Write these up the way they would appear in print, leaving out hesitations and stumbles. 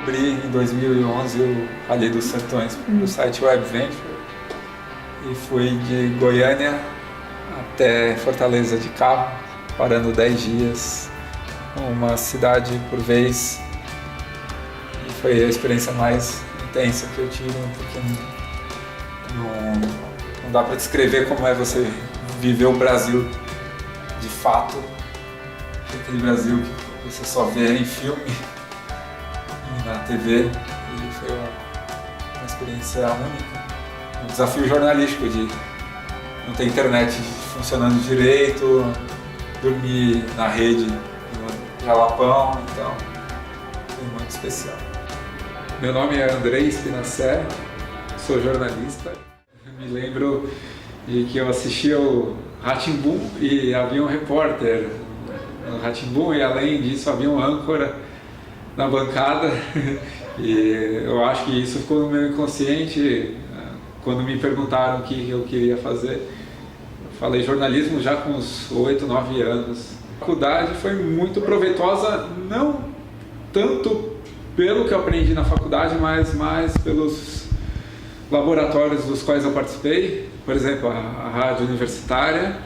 cobri em 2011 o Rally dos Sertões no site Web Venture e fui de Goiânia até Fortaleza de carro, parando 10 dias, uma cidade por vez. E foi a experiência mais intensa que eu tive, porque não dá para descrever como é você viver o Brasil de fato, aquele Brasil que você só vê em filme e na TV, e foi uma experiência única, um desafio jornalístico de não ter internet funcionando direito, dormir na rede no Jalapão, então foi muito especial. Meu nome é Andrei Spinacé, sou jornalista. Me lembro de que eu assistia o Rá-Tim-Bum e havia um repórter no Rá-Tim-Bum e além disso havia um âncora na bancada e eu acho que isso ficou no meu inconsciente quando me perguntaram o que eu queria fazer. Eu falei jornalismo já com uns 8, 9 anos. A faculdade foi muito proveitosa, não tanto pelo que eu aprendi na faculdade, mas mais pelos laboratórios dos quais eu participei. Por exemplo, a rádio universitária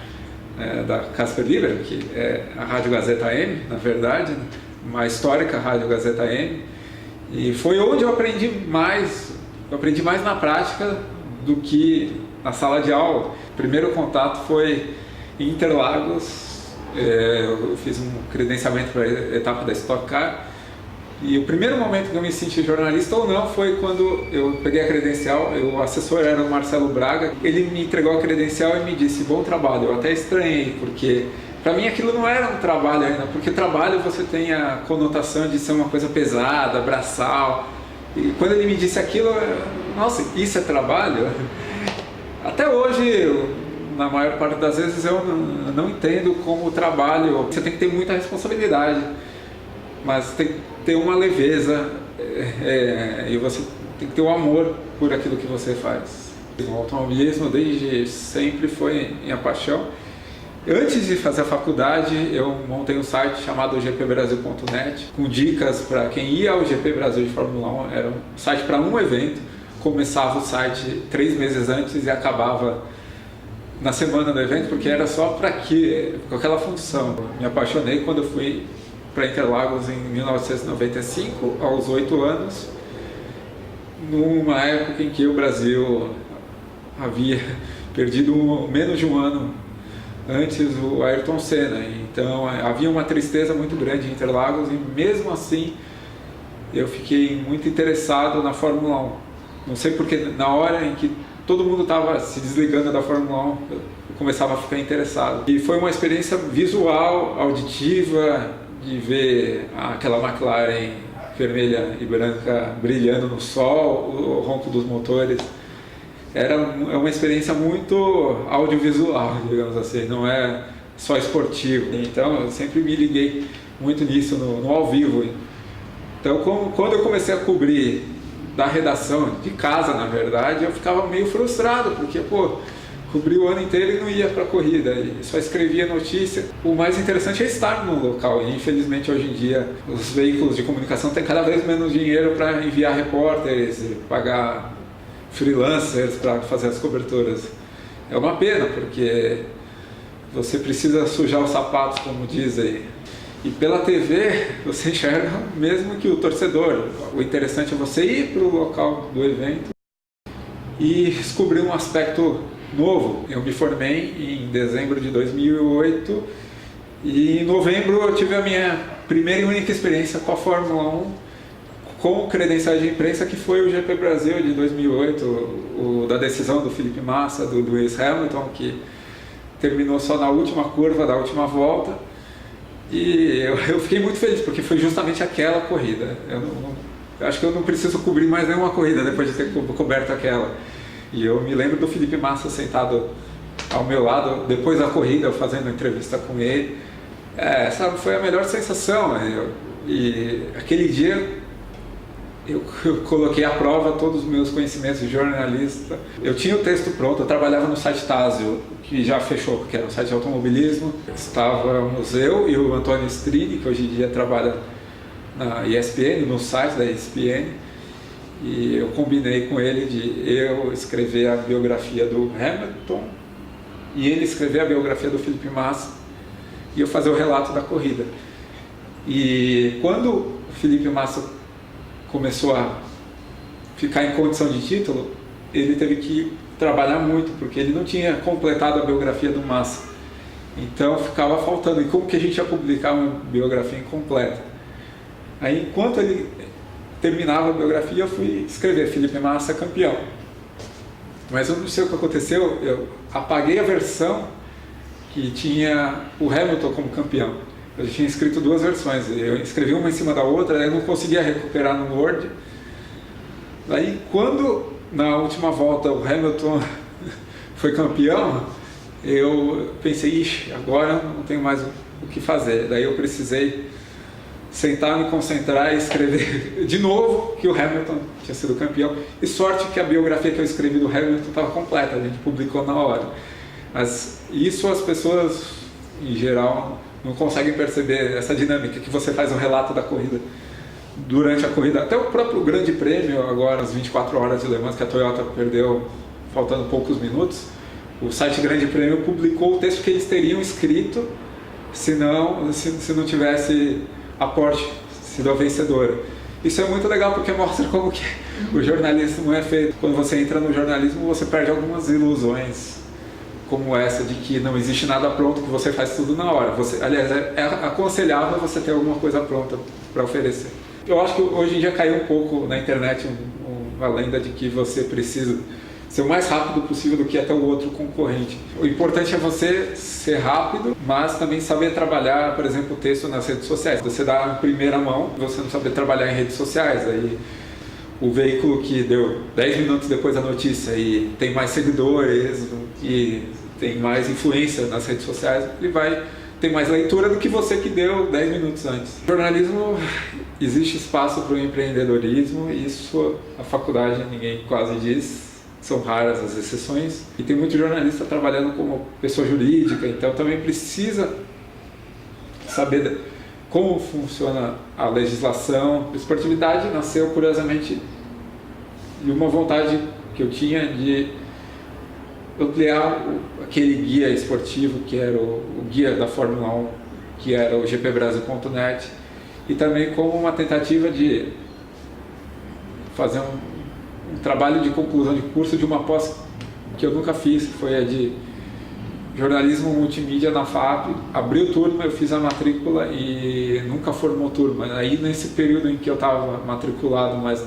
da Casper Libero, que é a Rádio Gazeta M, na verdade, uma histórica Rádio Gazeta M. E foi onde eu aprendi mais na prática do que na sala de aula. O primeiro contato foi em Interlagos, eu fiz um credenciamento para a etapa da Stock Car. E o primeiro momento que eu me senti jornalista ou não foi quando eu peguei a credencial, o assessor era o Marcelo Braga, ele me entregou a credencial e me disse, bom trabalho. Eu até estranhei, porque para mim aquilo não era um trabalho ainda, porque trabalho você tem a conotação de ser uma coisa pesada, braçal. E quando ele me disse aquilo, nossa, isso é trabalho? Até hoje, na maior parte das vezes, eu não entendo como trabalho. Você tem que ter muita responsabilidade, mas tem que ter uma leveza e você tem que ter um amor por aquilo que você faz. O automobilismo desde sempre foi minha paixão. Antes de fazer a faculdade, eu montei um site chamado gpbrasil.net com dicas para quem ia ao GP Brasil de Fórmula 1. Era um site para um evento, começava o site 3 meses antes e acabava na semana do evento, porque era só para com aquela função. Me apaixonei quando eu fui para Interlagos em 1995, aos 8 anos, numa época em que o Brasil havia perdido menos de um ano antes o Ayrton Senna. Então havia uma tristeza muito grande em Interlagos e mesmo assim eu fiquei muito interessado na Fórmula 1. Não sei porque na hora em que todo mundo estava se desligando da Fórmula 1, eu começava a ficar interessado. E foi uma experiência visual, auditiva, de ver aquela McLaren vermelha e branca brilhando no sol, o ronco dos motores. É uma experiência muito audiovisual, digamos assim, não é só esportivo. Então eu sempre me liguei muito nisso, no ao vivo. Então quando eu comecei a cobrir da redação, de casa na verdade, eu ficava meio frustrado, porque cobri o ano inteiro e não ia para a corrida, e só escrevia notícia. O mais interessante é estar no local, e infelizmente hoje em dia os veículos de comunicação têm cada vez menos dinheiro para enviar repórteres, pagar freelancers para fazer as coberturas. É uma pena, porque você precisa sujar os sapatos, como dizem. E pela TV você enxerga mesmo que o torcedor. O interessante é você ir para o local do evento e descobrir um aspecto novo. Eu me formei em dezembro de 2008 e em novembro eu tive a minha primeira e única experiência com a Fórmula 1 com credenciais de imprensa, que foi o GP Brasil de 2008, da decisão do Felipe Massa, do Lewis Hamilton, que terminou só na última curva da última volta. E eu fiquei muito feliz, porque foi justamente aquela corrida. Eu acho que eu não preciso cobrir mais nenhuma corrida depois de ter coberto aquela. E eu me lembro do Felipe Massa sentado ao meu lado, depois da corrida, eu fazendo entrevista com ele. Sabe, foi a melhor sensação. E aquele dia eu coloquei à prova todos os meus conhecimentos de jornalista. Eu tinha o texto pronto, eu trabalhava no site Tazio, que já fechou, porque era um site de automobilismo. Estávamos eu e o Antônio Strini, que hoje em dia trabalha na ESPN, no site da ESPN, e eu combinei com ele de eu escrever a biografia do Hamilton e ele escrever a biografia do Felipe Massa e eu fazer o relato da corrida. E quando o Felipe Massa começou a ficar em condição de título, ele teve que trabalhar muito, porque ele não tinha completado a biografia do Massa. Então ficava faltando. E como que a gente ia publicar uma biografia incompleta? Aí, enquanto ele terminava a biografia, eu fui escrever Felipe Massa campeão. Mas eu não sei o que aconteceu, eu apaguei a versão que tinha o Hamilton como campeão. Eu tinha escrito duas versões, eu escrevi uma em cima da outra, eu não conseguia recuperar no Word. Daí, quando na última volta o Hamilton foi campeão, eu pensei, ixi, agora não tenho mais o que fazer. Daí eu precisei sentar, me concentrar e escrever de novo que o Hamilton tinha sido campeão. E sorte que a biografia que eu escrevi do Hamilton estava completa, a gente publicou na hora. Mas isso as pessoas, em geral, não conseguem perceber, essa dinâmica que você faz um relato da corrida durante a corrida. Até o próprio Grande Prêmio, agora as 24 horas de Le Mans, que a Toyota perdeu faltando poucos minutos, o site Grande Prêmio publicou o texto que eles teriam escrito se não tivesse a Porsche sido a vencedora. Isso é muito legal porque mostra como que o jornalismo é feito. Quando você entra no jornalismo, você perde algumas ilusões, como essa de que não existe nada pronto, que você faz tudo na hora. Aliás, é aconselhável você ter alguma coisa pronta para oferecer. Eu acho que hoje em dia caiu um pouco na internet uma lenda de que você precisa ser o mais rápido possível do que até o outro concorrente. O importante é você ser rápido, mas também saber trabalhar, por exemplo, o texto nas redes sociais. Você dá em primeira mão, você não saber trabalhar em redes sociais. Aí o veículo que deu 10 minutos depois da notícia e tem mais seguidores e tem mais influência nas redes sociais, ele vai ter mais leitura do que você que deu 10 minutos antes. No jornalismo existe espaço para o empreendedorismo, e isso a faculdade ninguém quase diz. São raras as exceções, e tem muito jornalista trabalhando como pessoa jurídica, então também precisa saber como funciona a legislação. A esportividade nasceu, curiosamente, de uma vontade que eu tinha de ampliar aquele guia esportivo que era o guia da Fórmula 1, que era o gpbrasil.net, e também como uma tentativa de fazer um trabalho de conclusão de curso de uma pós que eu nunca fiz, que foi a de jornalismo multimídia na FAP. Abriu turma, eu fiz a matrícula e nunca formou turma. Aí nesse período em que eu estava matriculado, mas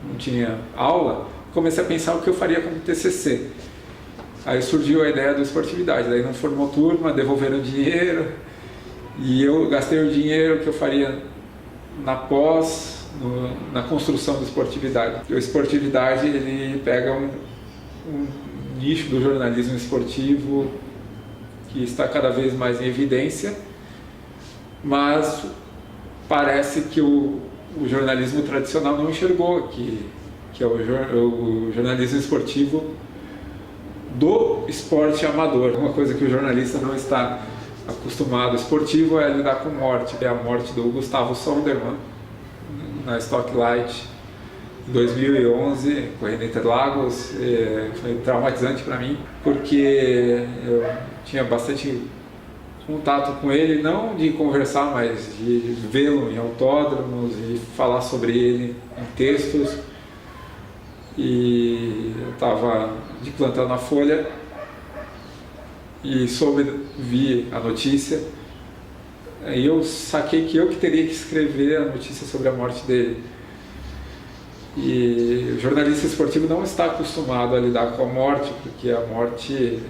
não tinha aula, comecei a pensar o que eu faria como TCC. Aí surgiu a ideia da esportividade, daí não formou turma, devolveram dinheiro e eu gastei o dinheiro que eu faria na pós, na construção da esportividade. A esportividade, ele pega um nicho do jornalismo esportivo que está cada vez mais em evidência, mas parece que o jornalismo tradicional não enxergou que é o jornalismo esportivo do esporte amador. Uma coisa que o jornalista não está acostumado. Esportivo é lidar com morte. É a morte do Gustavo Sondermann na Stock Light em 2011, correndo em Interlagos. Foi traumatizante para mim, porque eu tinha bastante contato com ele, não de conversar, mas de vê-lo em autódromos e falar sobre ele em textos. E eu estava de plantão na Folha e vi a notícia. Aí eu saquei que eu que teria que escrever a notícia sobre a morte dele. E o jornalista esportivo não está acostumado a lidar com a morte, porque a morte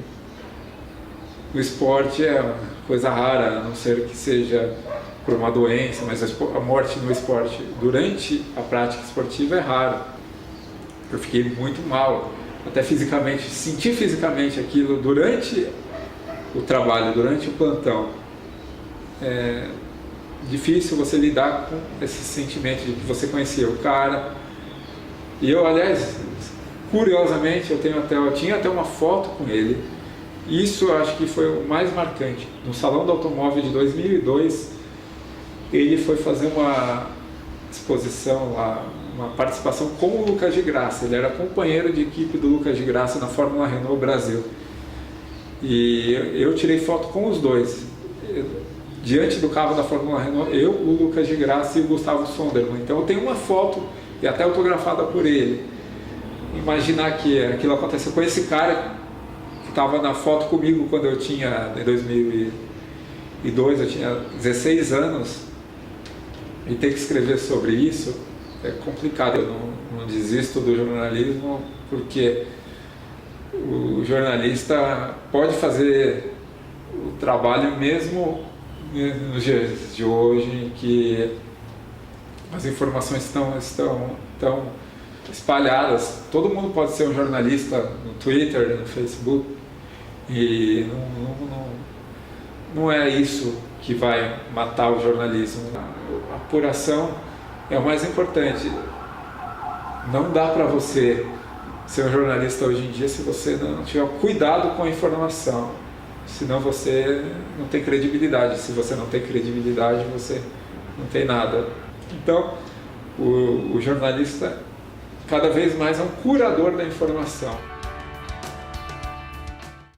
no esporte é uma coisa rara, a não ser que seja por uma doença, mas a morte no esporte durante a prática esportiva é rara. Eu fiquei muito mal, até fisicamente, senti fisicamente aquilo durante o trabalho, durante o plantão. É difícil você lidar com esse sentimento de que você conhecia o cara. E eu, aliás, curiosamente, eu tinha até uma foto com ele. Isso eu acho que foi o mais marcante. No Salão do Automóvel de 2002, ele foi fazer exposição lá, uma participação com o Lucas de Grassi. Ele era companheiro de equipe do Lucas de Grassi na Fórmula Renault Brasil. E eu tirei foto com os dois. Diante do carro da Fórmula Renault, eu, o Lucas de Grassi e o Gustavo Sondermann. Então eu tenho uma foto, e até autografada por ele. Imaginar que aquilo aconteceu com esse cara que estava na foto comigo quando eu tinha, em 2002, eu tinha 16 anos, e ter que escrever sobre isso é complicado. Eu não desisto do jornalismo, porque o jornalista pode fazer o trabalho mesmo nos dias de hoje, em que as informações estão espalhadas. Todo mundo pode ser um jornalista no Twitter, no Facebook, e não é isso que vai matar o jornalismo. A apuração é o mais importante. Não dá para você ser um jornalista hoje em dia se você não tiver cuidado com a informação. Senão você não tem credibilidade. Se você não tem credibilidade, você não tem nada. Então, o jornalista cada vez mais é um curador da informação.